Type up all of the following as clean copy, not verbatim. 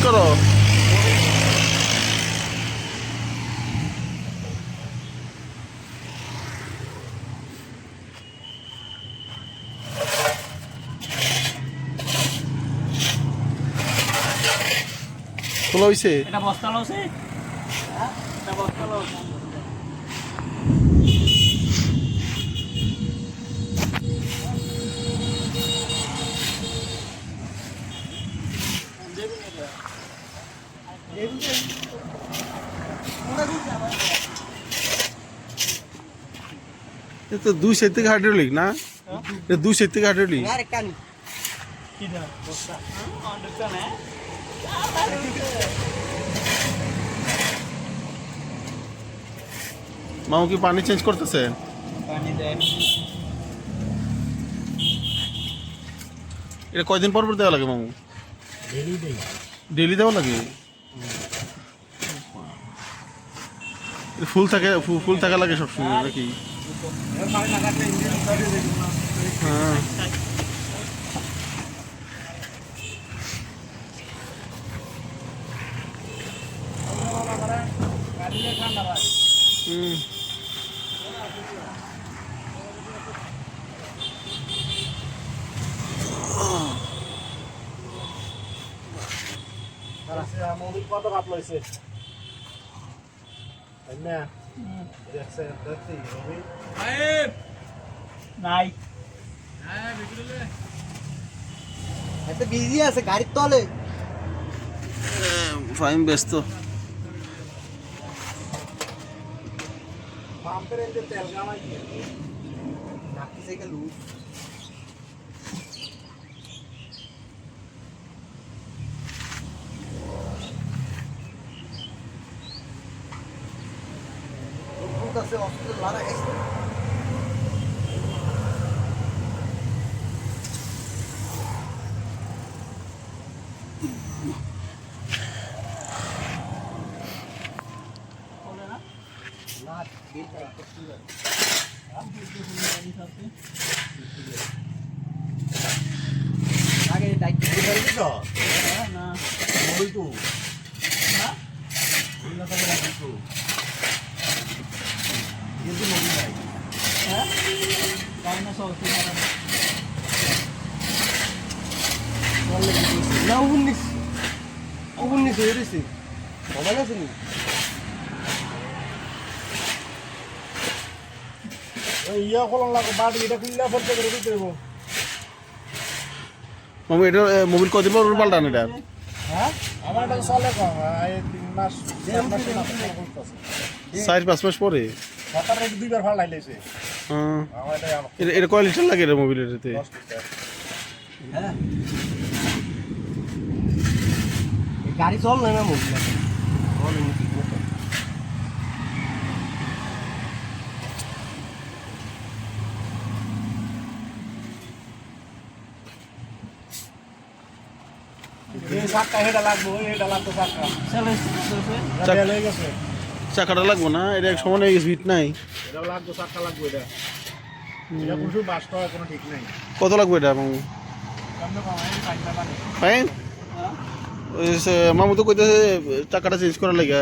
করো। খোলা হয়েছে? এটা বস্তা লছে, এটা বস্তা লছে। এ তো 2 সাইড থেকে হাইড্রোলিক না? এটা 2 সাইড থেকে হাইড্রোলিক। আরে কানি কি দাও বস্তা অন্ডটা না মামু কি পানি চেঞ্জ করতেছে? পানি দেন। এটা কয়দিন পর পর দেওয়া লাগে মামু? ডেলি দেই। ডেলি দেওয়া লাগে? ফুল থাকে, ফুল থাকা লাগে সবসময় নাকি? পানি না কাটলে ইঞ্জিন সাইডে দেখুন না। হ্যাঁ। গাড়িতে ঠান্ডা ভাই। হুম। মোবিল কত কাপ লইছে না দেখছে দেখছি মোবিল সাহেব নাই হ্যাঁ বিক্রিলে এত বিজি আছে গাড়ির তলে ফাইন ব্যস্ত। পাম্পের এতে তেল গামাই নাকি থেকে লুট আছে হসপিটাল লারা গেছে বলে না না বিল করতে আমি তো গাড়ি সাথে আগে টাইট করে দিছ না মোবিল তো না মোবিল না করে দিছ কিন্তু মোবিল নাই হ্যাঁ গাড়ি না সব ঠিক আছে না 19 হয়ে গেছে মোবাইল আছে নি ইয়া কলম লাগো বাড়ি এটা খুললা ফটো করে দিতে দেবো মামু এটা মোবিল কদিন পর পর পাল্টান এটা? হ্যাঁ আমার এটা চলে কম এই 3 মাস 4 মাস না করতেছে 4-5 মাস পরে। হঠাৎ একটু দুইবার ফালাই লাইছে হ্যাঁ। আমার এটা এটা কয় লিটার লাগে এটা মোবিলের এতে? 10 লিটার হ্যাঁ গাড়ি চল না মোবিল চল নি ঠিক মতো এই সাতটা হেডা লাগবে এটা লাগবে সাতটা চলে এটা হয়ে গেছে চাকাটা লাগবো না? এটা এক সমান হয়ে গেছে, হিট নাই। এটা লাগবে সাতটা লাগবে এটা এটা কোনো বাস করা কোনো ঠিক নাই কত লাগবে এটা মামু? সামনে কমাই পাইনা পানি ফাইন। ওই মামু তো কইতেছে চাকাটা চেঞ্জ করার লাগে।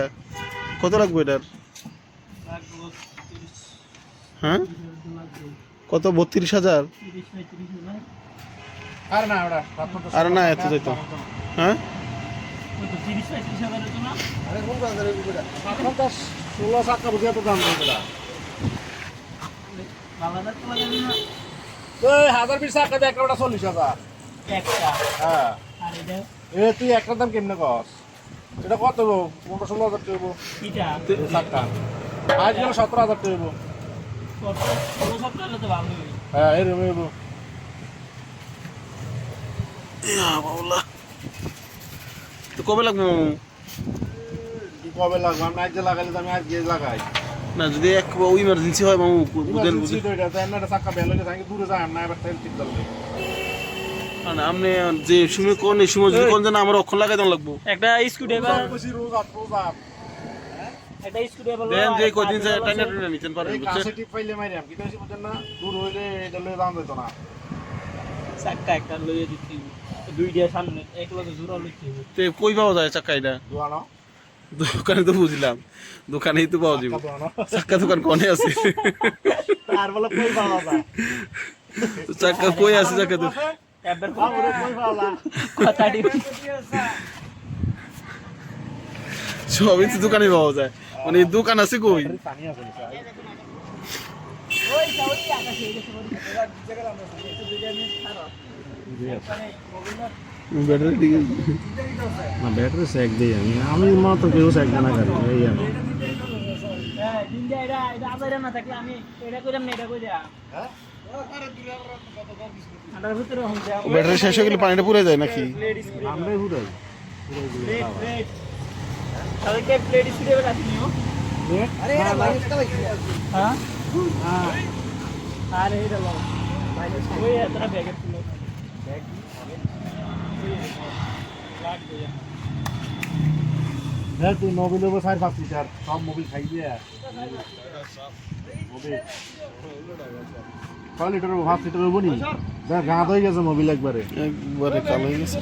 কত লাগবে এটার? হ্যাঁ কত? 32,000? আর না ওটা আর না এত যাইতো। হ্যাঁ আরে কোন বাজারে বিকুটা 16 টাকা বুঝিয়া তো দাম দেয় ওই 1020 টাকা দিয়ে একটা 40,000 হ্যাঁ এ তুই একটা দাম কেমনে কস এটা কত হবো 15-16,000 টাকা হবো টাকা আজ গেলে 17,000 টাকা হবো হ্যাঁ এরকম হবো তো কবে লাগবে মামু? কি কবে লাগবে আমি আজ লাগাইলে তো আমি আজ গিয়ে লাগাই না যদি এক ইমার্জেন্সি হয় মামু বুঝেন বুঝি তো এটা তো এমন চাকা বেল হলে থাকি দূরে যাই না এবার তেল ঠিক করলে মানে আপনি যে সময় কোন এই সময় যদি কোন জানা আমার অক্ষণ লাগাই দেন লাগবো। একটা স্কুড্রাইভার রোজ আপ একটা স্কুড্রাইভার দেন যে কদিন যায় টাইনা টাইনা নিতেন পারেন এই বুঝছেন? কাছে টিপ পাইলে মাইরাম কি কইছি বুঝেন না দূর হইলে এটা লয়ে দাম দিত না চাক্কা একটা লইয়ে দিতে দুইটা সামনে এক লগে জোড়া লইতে তে কই পাওয়া যায় চাক্কা এটা দোয়ানো দোকানে তো বুঝলাম দোকানেই তো পাওয়া যাবে দোয়ানো চাক্কা দোকান কোনে আছে আর বলে কই পাওয়া যায় তো চাক্কা কই আছে চাক্কা তো এবার বাবুরে কই পাওয়া যায় কথা দি সবই তো দোকানে পাওয়া যায় মানে এই দোকান আছে কই পানি আছে ওই সাউরি আকাশে এই দেখো জায়গা আমরা দুইটা মিনিট ছাড়ো ব্যাটারি দিকে না ব্যাটারি সেক দেই আমি মাত্র কেউ সেক না করি এই আমি হ্যাঁ দিন যায় এটা আবার না থাকলে আমি এটা কইরাম না এটা কইরা হ্যাঁ আন্ডার ভিতরে হম যা ব্যাটারি শেষ হয়ে গেলে পানিটা পুড়ে যায় নাকি আমরাই হুড়াই প্লেট তাহলে কে প্লেট স্পিডে বেলা দিও আরে এটা মাইনাস কা লাগছে হ্যাঁ হ্যাঁ আরে এটা লাও মাইনাস ওই এতটা ব্যাগে ছিল ব্যাগ লাগ দিয়া দেখ তুই মোবিল ওভার 5 লিটার সব মোবিল খাই দিয়ে মোবিল 6 লিটার 5 লিটার হবো নি দেখ গাঁদ হয়ে গেছে মোবিল একবারে একবারে কালো হয়ে গেছে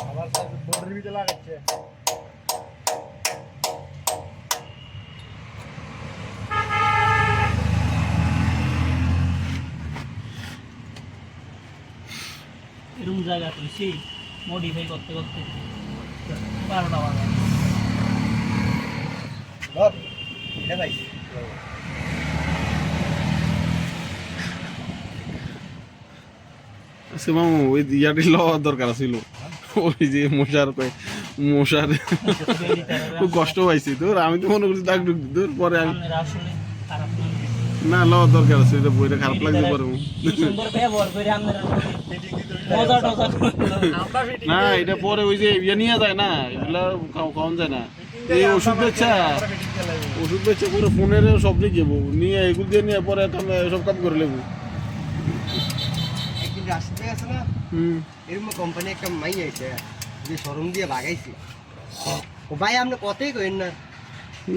আবার বর্ডার ভিতরে লাগাচ্ছে এরকম জায়গা তো সেই মডিফাই করতে করতে 12টা বাজে ধর এটা ভাই আচ্ছা মামু ওই ইয়াটি লওয়ার দরকার ছিল ওই যে মশার খুব কষ্ট পাইছি তোর আমি তো মনে করছি ডাক ঢুক তোর পরে আমি আপনার আসলে খারাপ না লওয়ার দরকার আছে এটা বইটা খারাপ লাগছে পরে সুন্দর ব্যবহার করে আপনারা মজা টজা আমরা না এটা পরে ওই যে ইয়ে নিয়ে যায় না এগুলা খাওয়ান যায় না এই ওষুধ বেচা পুরো ফোনের সব নিয়ে নিয়ে এগুলো দিয়ে নিয়ে পরে সব কাম করে লেবু একদিন রাস্তায় আছে না এরকম কোম্পানি একটা মাই আছে যে শোরুম দিয়ে ভাগাইছি ও ভাই আপনি কতই কইেন না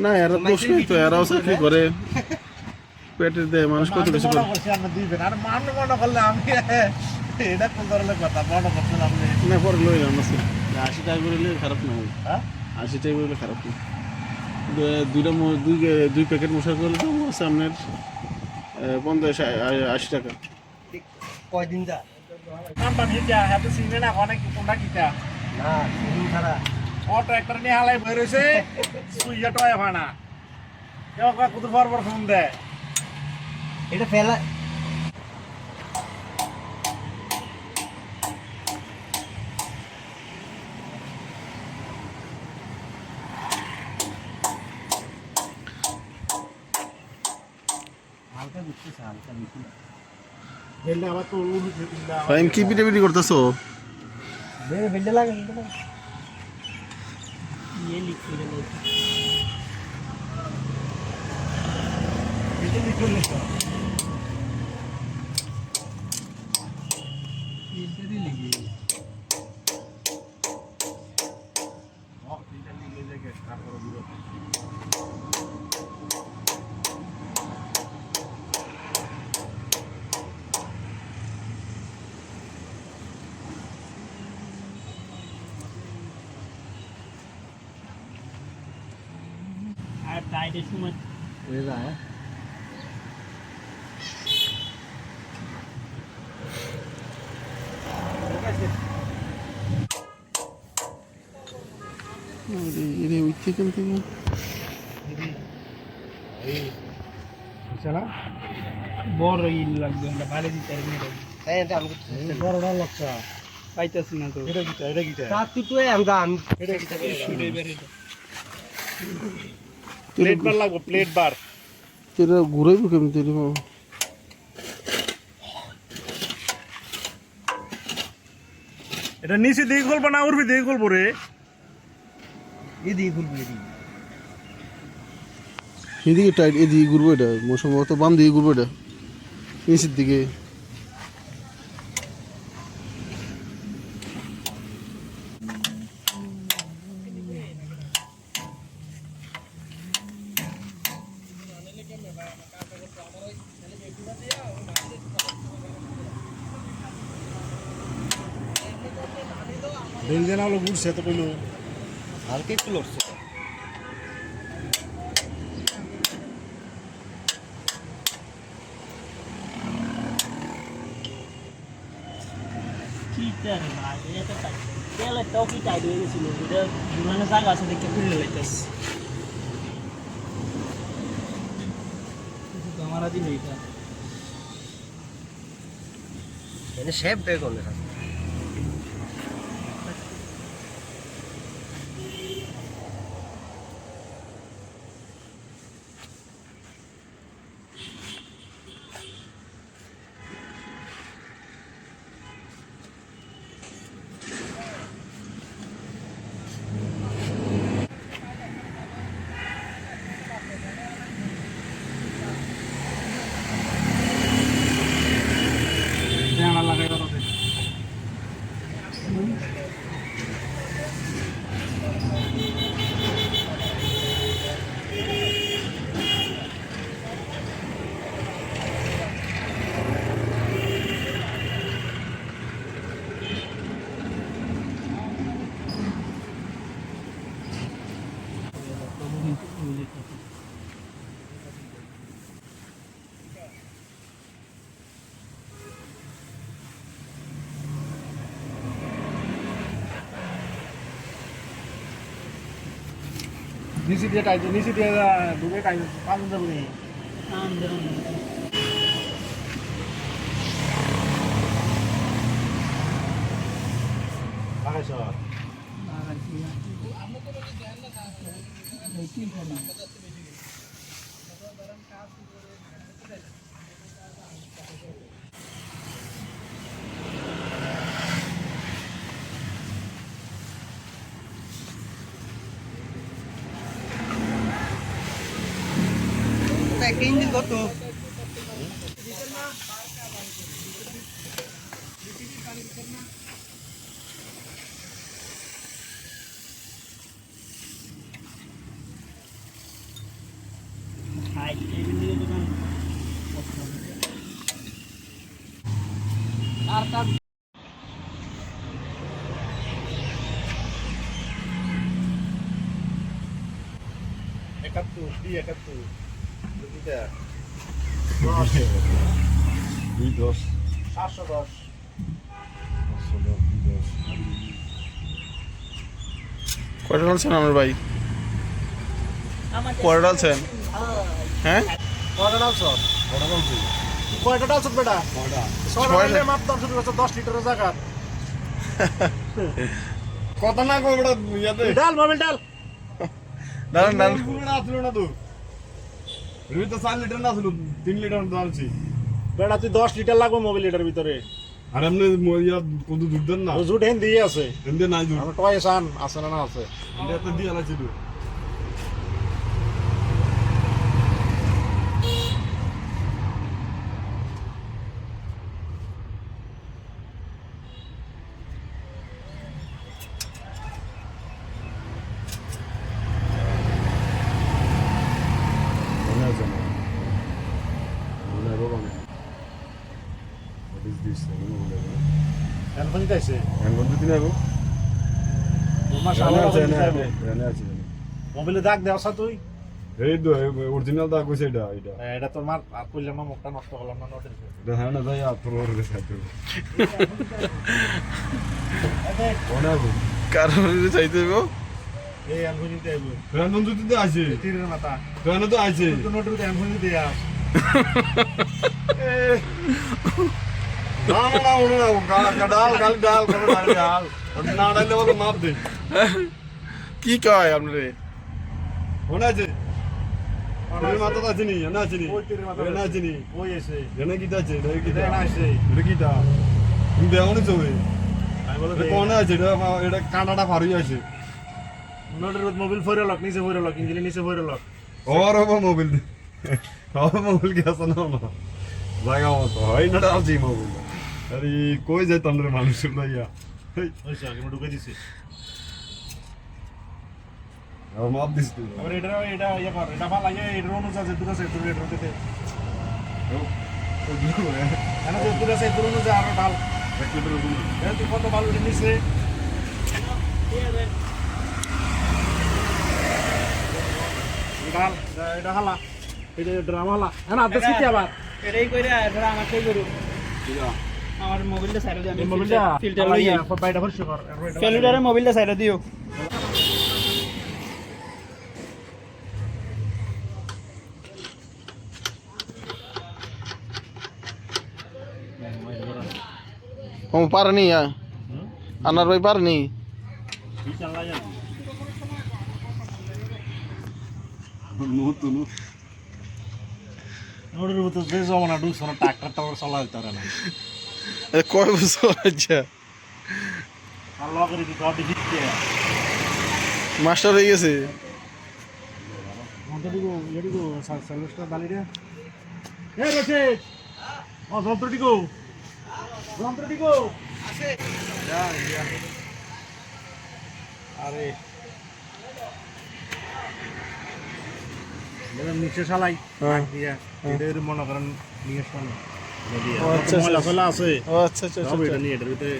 না এরা দোষ নেই তো এরাও চাকরি করে পেটের দেয় মানুষ কত কিছু করে আর মান মনে করলে আমি এটা কোন ধরনের কথা মনে করছিলাম না পরে লইলাম আছে 80 টাকা করে নিলে খারাপ না হবে হ্যাঁ 80 টাকা করে খারাপ না দুই প্যাকেট মশলা করলে তো আছে আপনার 50-80 টাকা কয়দিন যা নাম্বার হিটা এত সিনে না অনেক কোনটা কিটা না সেদিন ছাড়া অটো একটা নিয়ে হালাই বই রয়েছে সুইয়া টয় হয় না কেউ কত বড় ফোন দেয় এটা ফেলা হালকা বুঝতেছে হালকা বেশি হেললে আবার তো উড়ু দিলা ফাইন কি পিটাপিটি করতেছো বের বেলতে লাগে ये लिखते रहो এটা লিখে লিখো इधर ही लिखी এটা লিখে যে তারপর দিও আর টাইটের সময় হয়ে যায় এরে ওই থেকে চলা বড় ইল লাগবে আমরা ভালো দিতে পারি না হ্যাঁ এটা আমি বড়টা লক্ষ্য পাইতাছি না তো এটা কিটা সাত তুই আমরা আমি এটা কিটা ছুটে বেরে প্লেট বার লাগবে প্লেট বার তেরা ঘুরাইবো কেমন তেরি এটা নিচে দিয়ে খুলবো না উর্বি দিয়ে খুলবো রে? এদিকে ঘুরবো এদিকে। এদিকে টাইট, এদিকে ঘুরবো, এটা সম্ভবত বাম দিকে ঘুরবো, এটা নিচের দিকে। বেল দেনা হলো ঘুরছে তো কইলো। হালকা একটু লড়ছে। কিটা রে ভাই, এটা টাইট। তেলের টকি টাইট হয়ে গেছিল, এটা ঘুরানোর জায়গা আছে দেখে খুলে লাইতেছে। আমার দিন এইটা এনে শেপ বের করলে থাকে। দেনা লাগাই দাও তে। নিচে দিয়ে টাইট, নিচে দিয়ে ঢুকে টাইট পালন যাবে নি। লাগাইছ? একটা ইঞ্জিন কত? হাই এই দিকে দোকান আর তার একাত্তর, দুই একাত্তর। দুইটা। 210 710। 210 কয়টা ডালছেন আমার ভাই? কয়টা ডালছেন? হ্যাঁ, কয়টা ডালছ? কটা বলছি? কয়টা ডালছ বেটা? কটা? ছয়টা ডালে মাপ দাম শুরু করছে 10 লিটারের জায়গা। কত না কো বড় ইয়াতে ডাল মোবাইল ডাল। দাঁড়ান দাঁড়ান, পুরোটা আসলো না তো রবি তো 4 লিটার না আসলো 3 লিটার দাঁড়াচ্ছি বেটা তুই 10 লিটার লাগবে মোবাইল এটার ভিতরে। আর এমনি ইয়া কত দুধ দেন না জুট হেন দিয়ে আছে। এমনি নাই দুধ আমরা টয় সান আছে না আছে। এটা তো দিয়ে আলাছি তো মনে আছে না মনে হবে না what is this এখন দিতেছে। এখন বন্ধু দিন আগে মাশাআল্লাহ এনে আছে মোবাইলে দাগ দেওয়া তুই। এই তো অরিজিনাল দা কইছে এটা এটা এটা তোর মার কইলাম না মুখটা নষ্ট করলাম না নোটের। এটা হ্যাঁ না ভাই আপনার ওর কাছে আছে মনে হবে কারণ চাইতে গো এই আনহুনি দেব। রানন তো আছে তীরের মাথা। রানন তো আছে তো নোটের মধ্যে আনহুনি দেয়া। না না না ওনা ডাল ডাল ডাল করে ডাল ডাল না ডালে বলে মাপ দে কি কয় আপনারে? মনে আছে ওই মাথা তো আছে নি না আছে নি ওই তীরের মাথা না আছে নি ওই এসে। এনে কি আছে এটা কি এটা না আসে। এটা কি তা তুমি দেওনি চবে কোনে আছে এটা কাঁটাটা ফারি আছে মোবাইল ফরে লক নিচে ফরে লক ইঞ্জিনের নিচে ফরে লক ওর মোবাইল মোবাইল কি আছে না জায়গা মতো হয় না আছে মোবাইল আরে কই যায় তন্দ্রে মানুষ লইয়া ওইসা আমি ঢুকে দিছি আর মাপ দিস তুই আবার এটা ইয়া কর এটা ভালো লাগে এর অনুযায়ী আছে দুটো সেট দুটো এটাতে এনা যে দুটো সেট দুটো অনুযায়ী আর ঢাল এক লিটার দুটো এটা তুই কত ভালো নিছে ঢাল এটা হালা এটা ড্রামা হালা এনা আদে সিটি আবার এটাই কইরা এবার আমারটাই করু আমার মোবাইলটা সাইড দিয়ে আমি মোবাইলটা ফিল্টার লইয়া বাইটা ভরছে কর ফেলুডারে মোবাইলটা সাইড দিও ও পারেনি আনার ভাই পারেনি নতুন নোডের ভিতর যে জমানা ঢুকছে না ট্রাক্টরটা চালাইতে পারে না কয় বছর আচ্ছা আর লগের কি গাড়ি দিতে মাস্টার হয়ে গেছে এদিকে সার্ভিসটা বালিরে এ রছে ও যন্ত্রটিকো আছে আরে বলেন নিচে চালাই দিয়া এদের মনে করেন নিয়ে আসলাম আচ্ছা চলা আছে ও আচ্ছা আচ্ছা সব এটা নিয়ে এটার ভিতরে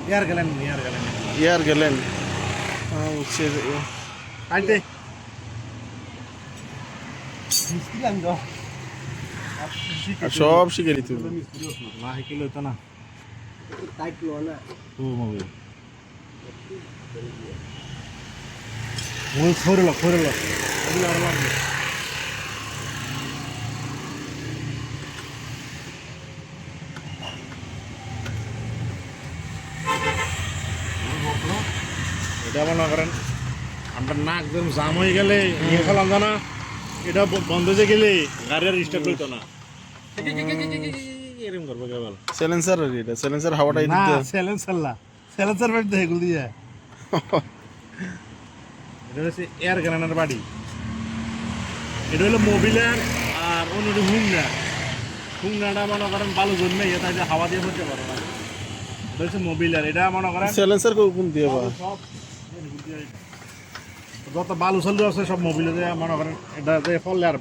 ইয়ার গেলেন ইয়ার গেলেন বুঝছি আইতে মিস্ত্রি আমি তো সব শিখে নিতে না শিখিলে হতো না টাইট লো না ও মোবাইল মোবাইল ফোরে লোক এগুলো আর লাগবে এটা মনে করেন আমরা নাক একদম জাম হয়ে গেলে নিয়ে ফেলাম জানা এটা বন্ধ হয়ে গেলে গাড়ি আর স্টার্ট হইতো না এরকম করবো কেবল সাইলেন্সার এটা সাইলেন্সার হাওয়াটাই না দিতে স্যালেন্সার বাড়ি দেখে এগুলো দিয়ে এটা হচ্ছে এয়ার গ্যালানের বাড়ি এটা হলো মোবিলের আর অন্যটি হুংনাটা মনে করেন বালু জন্মে তাই হাওয়া দিয়ে করতে পারো না এটা হচ্ছে মোবিলের এটা মনে করেন সাইলেন্সার কোন দিয়ে বা সব যত বালু চালু আছে সব মোবিলে যে মনে করেন এটা যে ফললে আর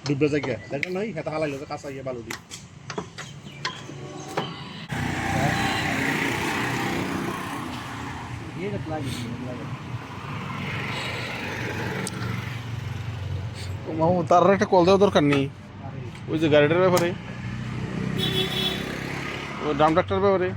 ডুববে জায়গা দেখেন নয় হেতা হালাইলো যে কাঁচা গিয়ে বালু দিয়ে তার একটা কল দেওয়া দরকার নেই ওই যে গাড়িটার ব্যাপারে ওই ড্রাম ট্রাক্টর ব্যাপারে